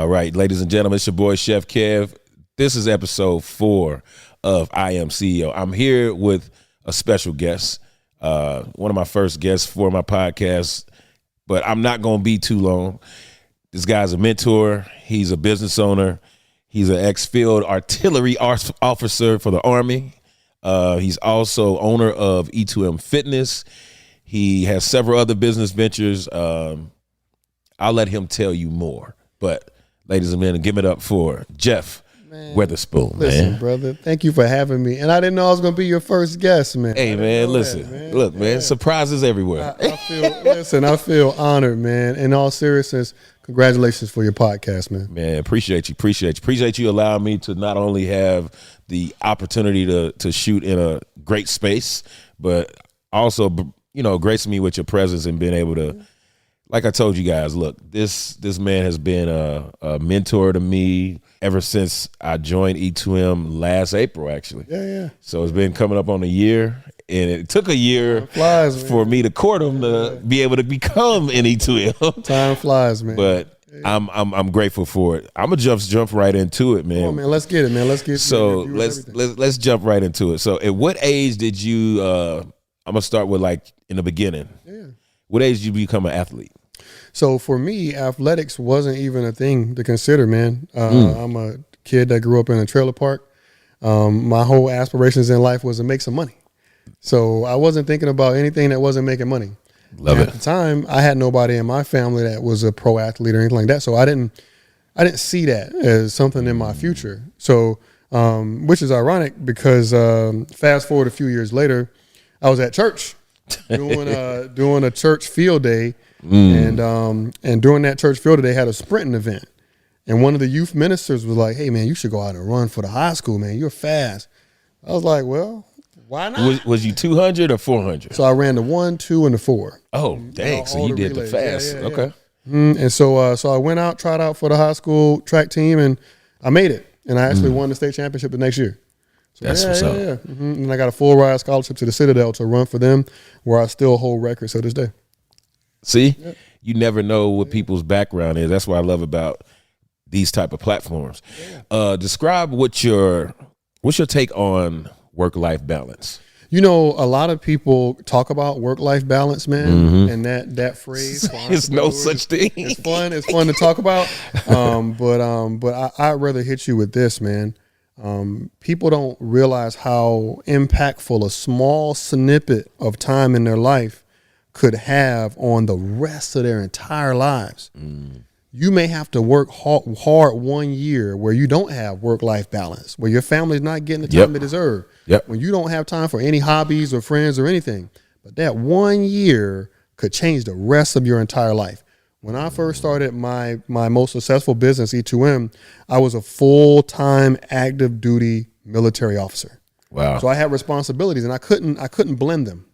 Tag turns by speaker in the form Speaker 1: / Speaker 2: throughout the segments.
Speaker 1: All right, ladies and gentlemen, it's your boy Chef Kev. This is episode 4 of I Am CEO. I'm here with a special guest, one of my first guests for my podcast, but I'm not going to be too long. This guy's a mentor. He's a business owner. He's an ex-field artillery officer for the Army. He's also owner of E2M Fitness. He has several other business ventures. I'll let him tell you more, but ladies and men, give it up for Jeff Weatherspoon.
Speaker 2: Listen, brother, thank you for having me. And I didn't know I was going to be your first guest, man.
Speaker 1: Hey, man, listen. Look, man, surprises everywhere.
Speaker 2: I feel honored, man. In all seriousness, congratulations for your podcast, man.
Speaker 1: Man, appreciate you allowing me to not only have the opportunity to shoot in a great space, but also, gracing me with your presence and being able to, like I told you guys, look, this man has been a mentor to me ever since I joined E2M last April, actually.
Speaker 2: Yeah.
Speaker 1: So it's been coming up on a year, and it took a year for me to court him to be able to become an E2M.
Speaker 2: Time flies, man.
Speaker 1: But I'm grateful for it. I'm gonna jump right into it, man.
Speaker 2: Come on, man, let's get it, man. Let's get
Speaker 1: so let's jump right into it. So at what age did you? I'm gonna start with like in the beginning.
Speaker 2: Yeah.
Speaker 1: What age did you become an athlete?
Speaker 2: So for me, athletics wasn't even a thing to consider, man. I'm a kid that grew up in a trailer park. My whole aspirations in life was to make some money. So I wasn't thinking about anything that wasn't making money. At the time, I had nobody in my family that was a pro athlete or anything like that. So I didn't see that as something in my future. So, which is ironic because fast forward a few years later, I was at church doing a church field day. And during that church field day, they had a sprinting event. And one of the youth ministers was like, "Hey, man, you should go out and run for the high school, man. You're fast." I was like, well, why not?
Speaker 1: Was you 200 or 400?
Speaker 2: So I ran the 1, 2, and the 4.
Speaker 1: Oh, dang. So you did
Speaker 2: relays.
Speaker 1: the fast.
Speaker 2: Yeah.
Speaker 1: Okay.
Speaker 2: And so I went out, tried out for the high school track team, and I made it. And I actually won the state championship the next year. So
Speaker 1: That's what's up.
Speaker 2: Yeah. And I got a full ride scholarship to the Citadel to run for them, where I still hold records to this day.
Speaker 1: See, you never know what people's background is. That's what I love about these type of platforms. Describe what's your take on work-life balance?
Speaker 2: A lot of people talk about work-life balance, man, and that phrase.
Speaker 1: It's no such thing.
Speaker 2: It's fun. It's fun to talk about. But I'd rather hit you with this, man. People don't realize how impactful a small snippet of time in their life could have on the rest of their entire lives. You may have to work hard 1 year where you don't have work-life balance, where your family's not getting the time they deserve, when you don't have time for any hobbies or friends or anything. But that 1 year could change the rest of your entire life. When I first started my most successful business, E2M, I was a full-time active duty military officer.
Speaker 1: Wow.
Speaker 2: So I had responsibilities, and I couldn't blend them.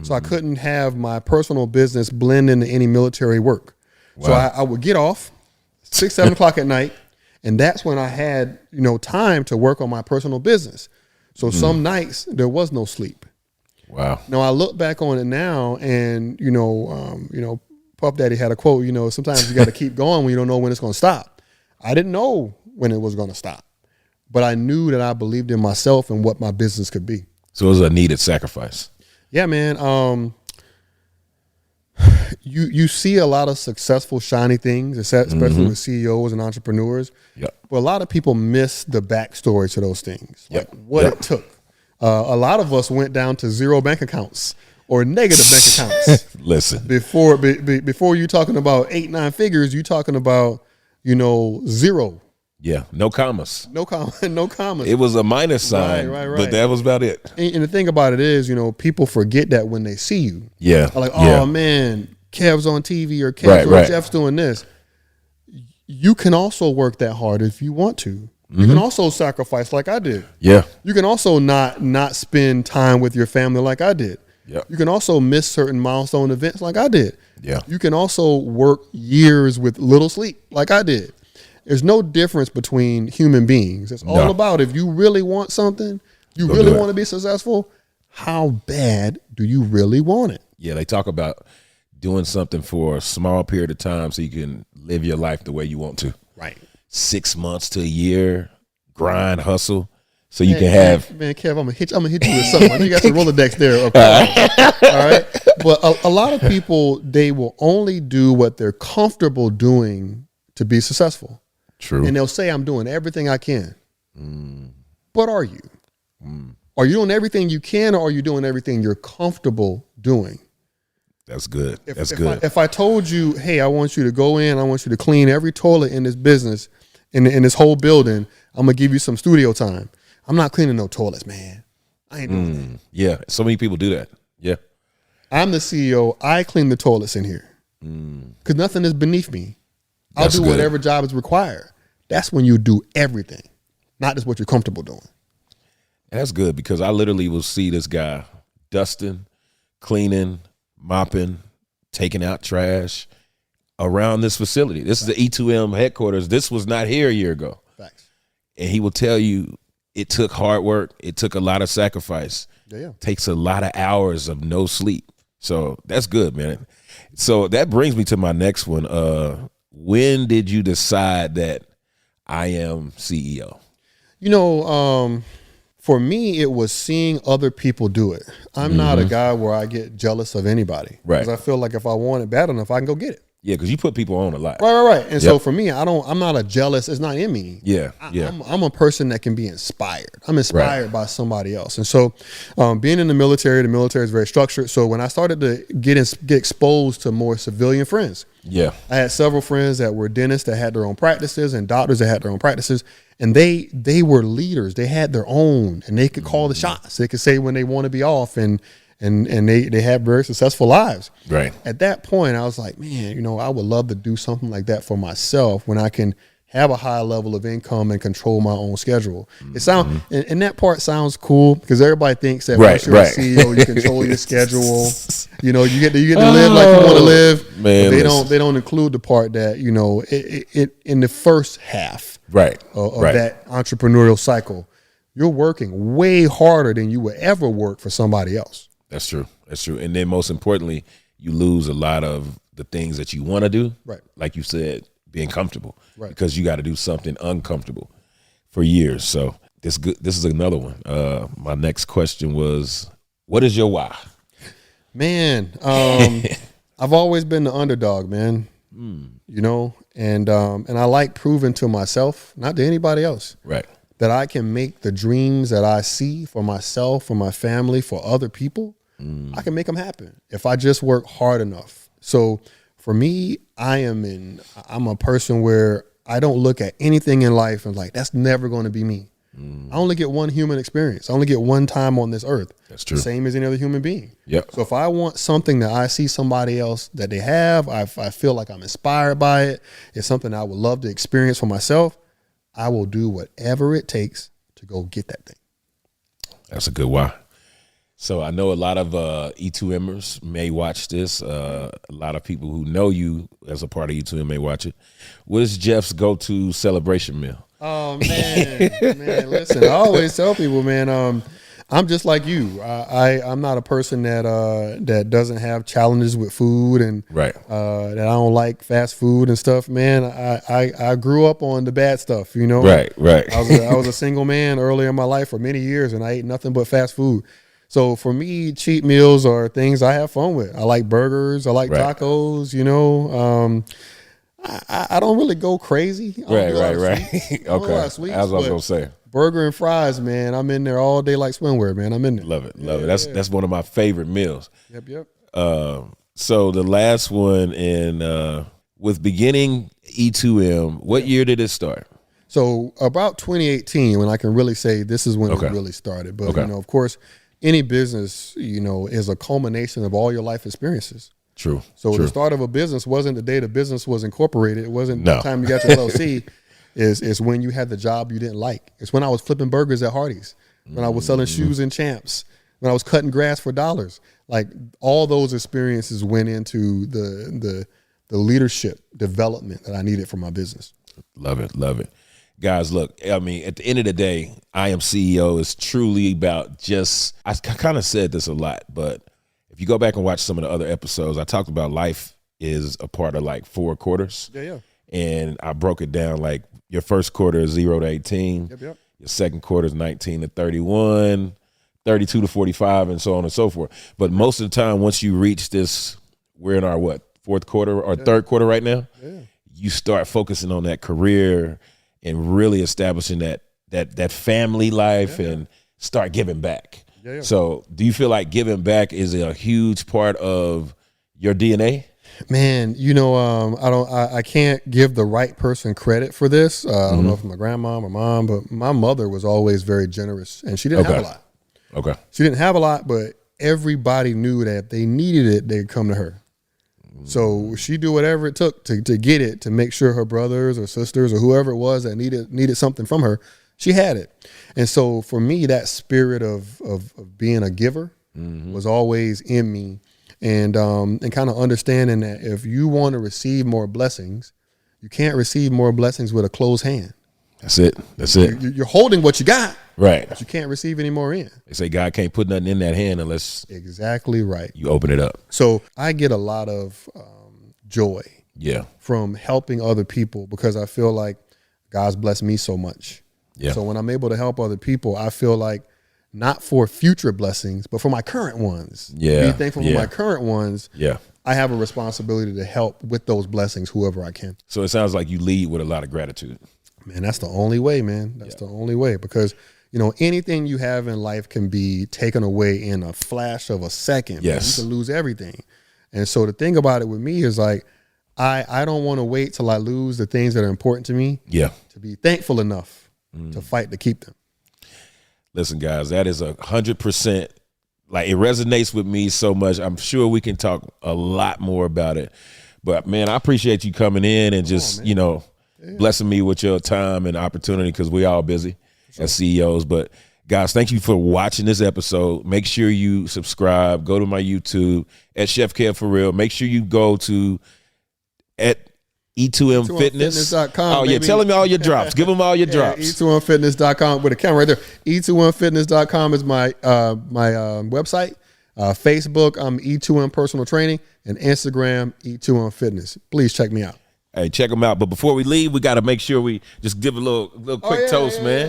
Speaker 2: So I couldn't have my personal business blend into any military work. Wow. So I would get off 6, 7 o'clock at night, and that's when I had, time to work on my personal business. So some nights there was no sleep.
Speaker 1: Wow.
Speaker 2: Now I look back on it now, and Puff Daddy had a quote. Sometimes you got to keep going when you don't know when it's going to stop. I didn't know when it was going to stop, but I knew that I believed in myself and what my business could be.
Speaker 1: So it was a needed sacrifice.
Speaker 2: Yeah, man. You see a lot of successful, shiny things, especially with CEOs and entrepreneurs.
Speaker 1: Yep.
Speaker 2: But a lot of people miss the backstory to those things, like what it took. A lot of us went down to zero bank accounts or negative bank accounts.
Speaker 1: Listen,
Speaker 2: before you talking about 8, 9 figures, you talking about zero.
Speaker 1: Yeah, no commas.
Speaker 2: No commas.
Speaker 1: It was a minus sign,
Speaker 2: right.
Speaker 1: But that was about it.
Speaker 2: And the thing about it is, people forget that when they see you.
Speaker 1: Yeah.
Speaker 2: They're like, oh man, Kev's on TV or Kev's or Jeff's doing this. You can also work that hard if you want to. You can also sacrifice like I did.
Speaker 1: Yeah.
Speaker 2: You can also not spend time with your family like I did.
Speaker 1: Yeah.
Speaker 2: You can also miss certain milestone events like I did.
Speaker 1: Yeah.
Speaker 2: You can also work years with little sleep like I did. There's no difference between human beings. It's all about if you really want something, you really want to be successful, how bad do you really want it?
Speaker 1: Yeah, they talk about doing something for a small period of time so you can live your life the way you want to.
Speaker 2: Right.
Speaker 1: 6 months to a year, grind, hustle, so you can have.
Speaker 2: Man, Kev, I'm gonna hit you with something. I know you got some Rolodex there. Okay. All right. But a lot of people, they will only do what they're comfortable doing to be successful.
Speaker 1: True.
Speaker 2: And they'll say, I'm doing everything I can. But are you? Are you doing everything you can, or are you doing everything you're comfortable doing?
Speaker 1: That's good. That's good.
Speaker 2: If I told you, hey, I want you to go in, I want you to clean every toilet in this business, in this whole building, I'm going to give you some studio time. I'm not cleaning no toilets, man. I ain't doing that.
Speaker 1: Yeah, so many people do that. Yeah.
Speaker 2: I'm the CEO. I clean the toilets in here because nothing is beneath me. I'll
Speaker 1: That's
Speaker 2: do
Speaker 1: good.
Speaker 2: whatever job is required. That's when you do everything, not just what you're comfortable doing.
Speaker 1: That's good, because I literally will see this guy dusting, cleaning, mopping, taking out trash around this facility. This is the E2M headquarters. This was not here a year ago.
Speaker 2: Facts.
Speaker 1: And he will tell you it took hard work. It took a lot of sacrifice.
Speaker 2: Yeah.
Speaker 1: Takes a lot of hours of no sleep. So that's good, man. So that brings me to my next one. When did you decide that I am CEO?
Speaker 2: You know, for me, it was seeing other people do it. I'm not a guy where I get jealous of anybody.
Speaker 1: Right.
Speaker 2: Because I feel like if I want it bad enough, I can go get it.
Speaker 1: Yeah, because you put people on a lot.
Speaker 2: Right. And so for me, I'm not a jealous. It's not in me.
Speaker 1: Yeah.
Speaker 2: I'm a person that can be inspired. I'm inspired by somebody else. And so being in the military is very structured. So when I started to get exposed to more civilian friends, I had several friends that were dentists that had their own practices and doctors that had their own practices. And they were leaders. They had their own, and they could call the shots. They could say when they want to be off, and they had very successful lives.
Speaker 1: Right.
Speaker 2: At that point, I was like, man, you know, I would love to do something like that for myself when I can have a high level of income and control my own schedule. It sounds, and that part sounds cool because everybody thinks that once you're a CEO, you control your schedule. You know, you get to live like you want to live.
Speaker 1: Man,
Speaker 2: they don't include the part that, you know, it in the first half of that entrepreneurial cycle, you're working way harder than you would ever work for somebody else.
Speaker 1: That's true. That's true. And then most importantly, you lose a lot of the things that you want to do.
Speaker 2: Right.
Speaker 1: Like you said, being comfortable.
Speaker 2: Right.
Speaker 1: Because you got to do something uncomfortable for years. So this is another one. My next question was, what is your why?
Speaker 2: Man, I've always been the underdog, man. You know, and I like proving to myself, not to anybody else, that I can make the dreams that I see for myself, for my family, for other people, I can make them happen if I just work hard enough. So for me, I'm a person where I don't look at anything in life and like, that's never going to be me. I only get one human experience. I only get one time on this earth.
Speaker 1: That's true.
Speaker 2: The same as any other human being.
Speaker 1: Yep.
Speaker 2: So if I want something that I see somebody else that they have, I feel like I'm inspired by it, it's something I would love to experience for myself, I will do whatever it takes to go get that thing.
Speaker 1: That's a good why. So I know a lot of E2Mers may watch this. A lot of people who know you as a part of E2M may watch it. What is Jeff's go-to celebration meal?
Speaker 2: Oh, man. Listen, I always tell people, man, I'm just like you. I'm not a person that doesn't have challenges with food and that I don't like fast food and stuff. Man, I grew up on the bad stuff, you know.
Speaker 1: Right.
Speaker 2: I was a single man early in my life for many years, and I ate nothing but fast food. So for me, cheat meals are things I have fun with. I like burgers. I like tacos. You know, I don't really go crazy.
Speaker 1: Right. Okay. As I was gonna say,
Speaker 2: burger and fries, man. I'm in there all day like swimwear, man. I'm in there.
Speaker 1: Love it. That's one of my favorite meals.
Speaker 2: Yep.
Speaker 1: So the last one, with beginning E2M, what year did it start?
Speaker 2: So about 2018, when I can really say this is when it really started. But you know, of course, any business, you know, is a culmination of all your life experiences.
Speaker 1: True.
Speaker 2: So the start of a business wasn't the day the business was incorporated. It wasn't the time you got your LLC. Is when you had the job you didn't like. It's when I was flipping burgers at Hardee's, when I was selling shoes in Champs, when I was cutting grass for dollars. Like all those experiences went into the leadership development that I needed for my business.
Speaker 1: Love it. Guys, look, I mean, at the end of the day, I Am CEO is truly about I kind of said this a lot, but if you go back and watch some of the other episodes, I talked about life is a part of like 4 quarters.
Speaker 2: Yeah.
Speaker 1: And I broke it down like Your first quarter is 0 to 18.
Speaker 2: Yep.
Speaker 1: Your second quarter is 19 to 31, 32 to 45, and so on and so forth. But most of the time, once you reach this, we're in our fourth quarter or third quarter right now.
Speaker 2: Yeah.
Speaker 1: You start focusing on that career and really establishing that family life and start giving back.
Speaker 2: Yeah.
Speaker 1: So do you feel like giving back is a huge part of your DNA?
Speaker 2: Man, I can't give the right person credit for this. I don't know if it's my grandma or mom, but my mother was always very generous, and she didn't have a lot.
Speaker 1: Okay.
Speaker 2: She didn't have a lot, but everybody knew that if they needed it, they'd come to her. So she do whatever it took to get it, to make sure her brothers or sisters or whoever it was that needed something from her, she had it. And so for me, that spirit of being a giver was always in me, and kind of understanding that if you want to receive more blessings, you can't receive more blessings with a closed hand.
Speaker 1: That's it.
Speaker 2: You're holding what you got,
Speaker 1: right?
Speaker 2: But you can't receive any more in.
Speaker 1: They say God can't put nothing in that hand unless
Speaker 2: exactly right.
Speaker 1: You open it up.
Speaker 2: So I get a lot of joy, from helping other people, because I feel like God's blessed me so much. Yeah. So when I'm able to help other people, I feel like not for future blessings, but for my current ones.
Speaker 1: Yeah.
Speaker 2: Be thankful for my current ones.
Speaker 1: Yeah.
Speaker 2: I have a responsibility to help with those blessings, whoever I can.
Speaker 1: So it sounds like you lead with a lot of gratitude.
Speaker 2: Man, that's the only way, man. That's the only way, because anything you have in life can be taken away in a flash of a second.
Speaker 1: Yes.
Speaker 2: Man. You can lose everything. And so the thing about it with me is like, I don't want to wait till I lose the things that are important to me.
Speaker 1: Yeah.
Speaker 2: To be thankful enough to fight to keep them.
Speaker 1: Listen, guys, that is 100%. Like, it resonates with me so much. I'm sure we can talk a lot more about it. But man, I appreciate you coming in and just, blessing me with your time and opportunity, because we all busy as CEOs. But guys, thank you for watching this episode. Make sure you subscribe. Go to my YouTube at Chef Kev For Real. Make sure you go to at E2M Fitness.
Speaker 2: E2MFitness.com.
Speaker 1: Oh, yeah. Tell them all your drops. Give them all your drops.
Speaker 2: E2MFitness.com with a camera right there. E2MFitness.com is my website. Facebook, I'm E2M Personal Training, and Instagram, E2M Fitness. Please check me out.
Speaker 1: Hey, check them out. But before we leave, we got to make sure we just give a little quick toast, man.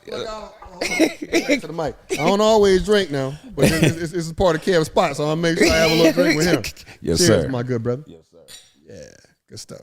Speaker 2: To the mic. I don't always drink now, but this is part of Kev's spot, so I'll make sure I have a little drink with him.
Speaker 1: Yes,
Speaker 2: Cheers,
Speaker 1: sir.
Speaker 2: my good brother.
Speaker 1: Yes, sir.
Speaker 2: Yeah, good stuff.